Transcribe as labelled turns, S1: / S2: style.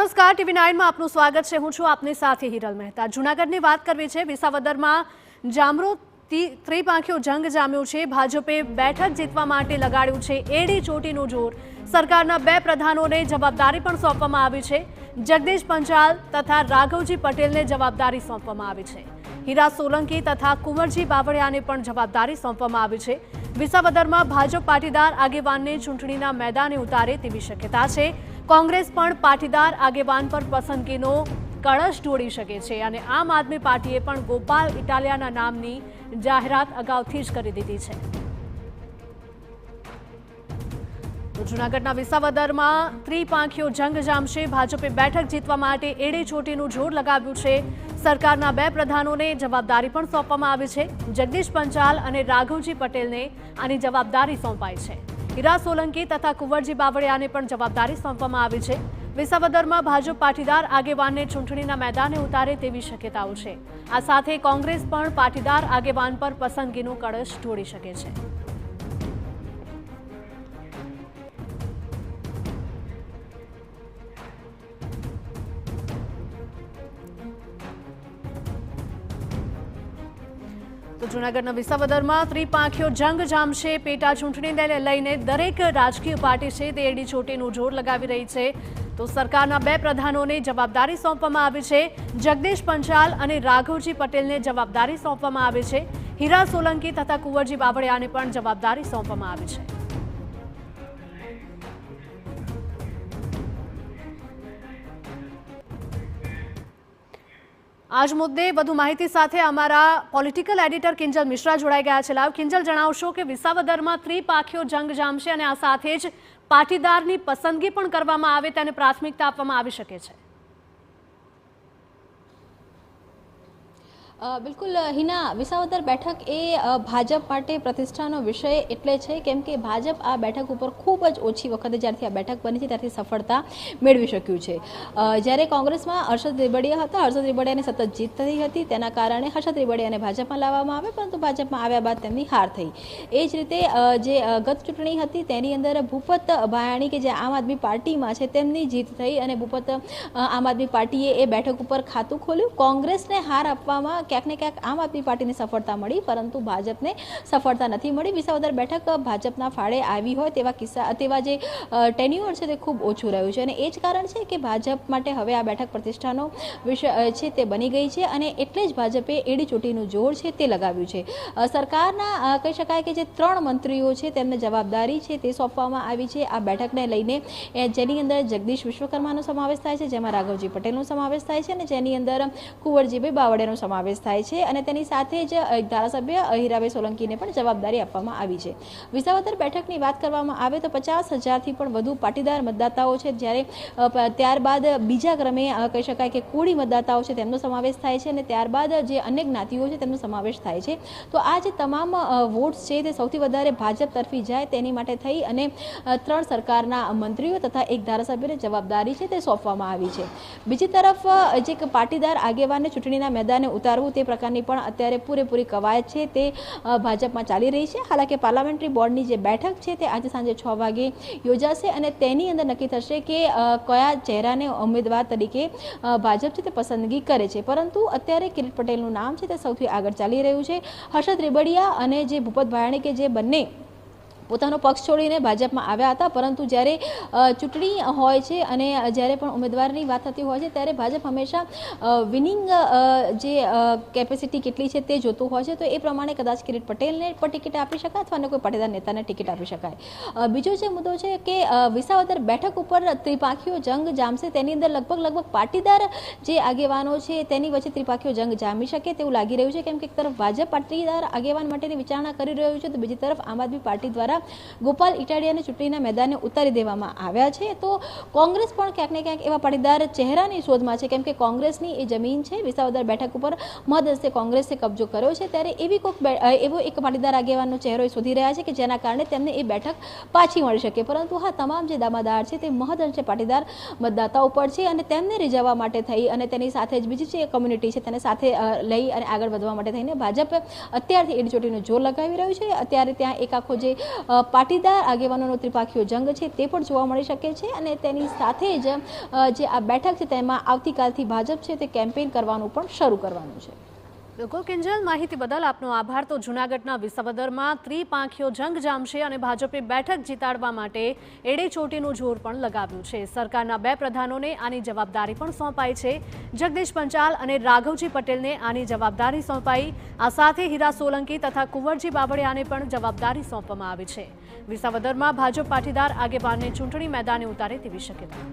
S1: નમસ્કાર, TV9 માં આપનું સ્વાગત છે। હું છું આપની સાથે હિરલ મહેતા। જૂનાગઢની વાત કરવી છે। વિસાવદરમાં જામરોથી ત્રિપાંખીઓ જંગ જામ્યો છે। ભાજપે બેઠક જીતવા માટે લગાડ્યું છે એડી ચોટીનું જોર। સરકારના બે પ્રધાનોને જવાબદારી પણ સોંપવામાં આવી છે। જગદીશ પંચાલ તથા રાઘવજી પટેલને જવાબદારી સોંપવામાં આવી છે। હીરા સોલંકી તથા કુંવરજી બાવળિયાને પણ જવાબદારી સોંપવામાં આવી છે। વિસાવદરમાં ભાજપ પાટીદાર આગેવાનને ચૂંટણીના મેદાને ઉતારે તેવી શક્યતા છે। કોંગ્રેસ પણ પાટીદાર આગેવાન પર પસંદગીનો કળશ ઢોળી શકે છે અને આમ આદમી પાર્ટીએ પણ ગોપાલ ઇટાલિયાના નામની જાહેરાત અગાઉથી જ કરી દીધી છે। તો જૂનાગઢના વિસાવદરમાં ત્રિપાંખીઓ જંગ જામશે। ભાજપે બેઠક જીતવા માટે એડી ચોટીનું જોર લગાવ્યું છે। સરકારના બે પ્રધાનોને જવાબદારી પણ સોંપવામાં આવી છે। જગદીશ પંચાલ અને રાઘવજી પટેલને આની જવાબદારી સોંપાઈ છે। હીરા સોલંકી તથા કુંવરજી બાવળિયાને પણ જવાબદારી સોંપવામાં આવી છે। વિસાવદરમાં ભાજપ પાટીદાર આગેવાનને ચૂંટણીના મેદાને ઉતારે તેવી શક્યતાઓ છે। આ સાથે કોંગ્રેસ પણ પાટીદાર આગેવાન પર પસંદગીનો કળશ ઢોળી શકે છે। તો જૂનાગઢના વિસાવદરમાં ત્રિપાંખીઓ જંગ જામશે। પેટા ચૂંટણીને લઈને દરેક રાજકીય પાર્ટી છે તે એડી ચોટીનું જોર લગાવી રહી છે। તો સરકારના બે પ્રધાનોને જવાબદારી સોંપવામાં આવી છે। જગદીશ પંચાલ અને રાઘવજી પટેલને જવાબદારી સોંપવામાં આવી છે। હીરા સોલંકી તથા કુંવરજી બાવળિયાને પણ જવાબદારી સોંપવામાં આવી છે। આજ મુદ્દે વધુ માહિતી સાથે અમારા પોલિટિકલ એડિટર કિંજલ મિશ્રા જોડાઈ ગયા છે। લાવ કિંજલ, જણાવશો કે વિસાવદરમાં ત્રિપાંખીઓ જંગ જામશે અને આ સાથે જ પાટીદારની પસંદગી પણ કરવામાં આવે તેને પ્રાથમિકતા આપવામાં આવી શકે છે।
S2: બિલકુલ હિના, વિસાવદર બેઠક એ ભાજપ માટે પ્રતિષ્ઠાનો વિષય એટલે છે કેમ કે ભાજપ આ બેઠક ઉપર ખૂબ જ ઓછી વખતે જ્યારથી આ બેઠક બની છે ત્યારથી સફળતા મેળવી શક્યું છે। જ્યારે કોંગ્રેસમાં હર્ષદ રીબડિયા હતા, હર્ષદ રીબડિયાની સતત જીત થઈ હતી, તેના કારણે હર્ષદ રીબડિયાને ભાજપમાં લાવવામાં આવે, પરંતુ ભાજપમાં આવ્યા બાદ તેમની હાર થઈ। એ જ રીતે જે ગત ચૂંટણી હતી તેની અંદર ભૂપત ભાયાણી કે જે આમ આદમી પાર્ટીમાં છે તેમની જીત થઈ અને ભૂપત આમ આદમી પાર્ટીએ એ બેઠક ઉપર ખાતું ખોલ્યું। કોંગ્રેસને હાર આપવામાં ક્યાંક ને ક્યાંક આમ આદમી પાર્ટીને સફળતા મળી, પરંતુ ભાજપને સફળતા નથી મળી। વિસાવદર બેઠક ભાજપના ફાળે આવી હોય તેવા જે ટેન્યુઅર છે તે ખૂબ ઓછું રહ્યું છે અને એ જ કારણ છે કે ભાજપ માટે હવે આ બેઠક પ્રતિષ્ઠાનો વિષય છે તે બની ગઈ છે અને એટલે જ ભાજપે એડી ચોટીનું જોર છે તે લગાવ્યું છે। સરકારના કહી શકાય કે જે 3 મંત્રીઓ છે તેમને જવાબદારી છે તે સોંપવામાં આવી છે આ બેઠકને લઈને, જેની અંદર જગદીશ વિશ્વકર્માનો સમાવેશ થાય છે, જેમાં રાઘવજી પટેલનો સમાવેશ થાય છે અને જેની અંદર કુંવરજીભાઈ બાવળિયાનો સમાવેશ થાય છે અને તેની સાથે જ ધારાસભ્ય હીરાભાઈ સોલંકીને પણ જવાબદારી આપવામાં આવી છે। વિસાવદર બેઠકની વાત કરવામાં આવે તો 50,000થી પણ વધુ પાટીદાર મતદાતાઓ છે, જ્યારે ત્યારબાદ બીજા ક્રમે કહી શકાય કે કોળી મતદાતાઓ છે તેમનો સમાવેશ થાય છે અને ત્યારબાદ જે અન્ય જ્ઞાતિઓ છે તેમનો સમાવેશ થાય છે। તો આ જે તમામ વોટ્સ છે તે સૌથી વધારે ભાજપ તરફી જાય તેની માટે થઈ અને 3 સરકારના મંત્રીઓ તથા એક ધારાસભ્યને જવાબદારી છે તે સોંપવામાં આવી છે। બીજી તરફ જે પાટીદાર આગેવાનને ચૂંટણીના મેદાને ઉતારવું તે પ્રકારની પણ અત્યારે પૂરેપૂરી કવાયત છે તે ભાજપમાં ચાલી રહી છે। હાલાકી પાર્લામેન્ટરી બોર્ડની જે બેઠક છે તે આજે સાંજે 6 વાગે યોજાશે અને તેની અંદર નક્કી થશે કે કયા ચહેરાને ઉમેદવાર તરીકે ભાજપ છે તે પસંદગી કરે છે, પરંતુ અત્યારે કિરીટ પટેલનું નામ છે તે સૌથી આગળ ચાલી રહ્યું છે। હર્ષદ રીબડિયા અને જે ભૂપત ભાયાણી કે જે બંને પોતાનો પક્ષ છોડીને ભાજપમાં આવ્યા હતા, પરંતુ જ્યારે ચૂંટણી હોય છે અને જ્યારે પણ ઉમેદવારની વાત થતી હોય છે ત્યારે ભાજપ હંમેશા વિનિંગ જે કેપેસિટી કેટલી છે તે જોતું હોય છે, તો એ પ્રમાણે કદાચ કિરીટ પટેલને પણ ટિકિટ આપી શકાય અથવા કોઈ પાટીદાર નેતાને ટિકિટ આપી શકાય। બીજો જે મુદ્દો છે કે વિસાવદર બેઠક ઉપર ત્રિપાંખીઓ જંગ જામશે, તેની અંદર લગભગ પાટીદાર જે આગેવાનો છે તેની વચ્ચે ત્રિપાંખીઓ જંગ જામી શકે તેવું લાગી રહ્યું છે, કેમ કે એક તરફ ભાજપ પાટીદાર આગેવાન માટેની વિચારણા કરી રહ્યું છે તો બીજી તરફ આમ આદમી પાર્ટી દ્વારા ગોપાલ ઇટાલિયાને ચૂંટણીના મેદાને ઉતારી દેવામાં આવ્યા છે। તો કોંગ્રેસ પણ ક્યાંક ને ક્યાંક એવા પાટીદાર ચહેરાની શોધમાં છે, કેમ કે કોંગ્રેસની એ જમીન છે વિસાવદર બેઠક ઉપર મહદઅંશે કોંગ્રેસે કબજો કર્યો છે, ત્યારે એવો એક પાટીદાર આગેવાનનો ચહેરો શોધી રહ્યા છે કે જેના કારણે તેમને એ બેઠક પાછી મળી શકે। પરંતુ હા, તમામ જે દામાદાર છે તે મહદઅંશે પાટીદાર મતદાતાઓ પર છે અને તેમને રીઝવવા માટે થઈ અને તેની સાથે જ બીજી જે કમ્યુનિટી છે તેને સાથે લઈ અને આગળ વધવા માટે થઈને ભાજપ અત્યારથી એડી ચોટીનું જોર લગાવી રહ્યું છે। અત્યારે ત્યાં એક આખો જે પાટીદાર આગેવાનોનો ત્રિપાખીયો જંગ છે તે પણ જોવા મળી શકે છે અને તેની સાથે જ જે આ બેઠક છે તેમાં આવતીકાલથી ભાજપ છે તે કેમ્પેઇન કરવાનું પણ શરૂ કરવાનું છે.
S1: બિલકુલ કિંજલ, માહિતી બદલ આપનો આભાર. તો જૂનાગઢના વિસાવદરમાં ત્રિપાંખીયો જંગ જામશે અને ભાજપે બેઠક જીતાડવા માટે એડે ચોટીનું જોર પણ લગાવ્યું છે. સરકારના 2 પ્રધાનોને આની જવાબદારી પણ સોંપાઈ છે. જગદીશ પંચાલ અને રાઘવજી પટેલને આની જવાબદારી સોંપાઈ. આ સાથે હીરા સોલંકી તથા કુંવરજી બાવળિયાને પણ જવાબદારી સોંપવામાં આવી છે. વિસાવદરમાં ભાજપ પાટીદાર આગેવાનને ચૂંટણી મેદાને ઉતારે તેવી શક્યતા.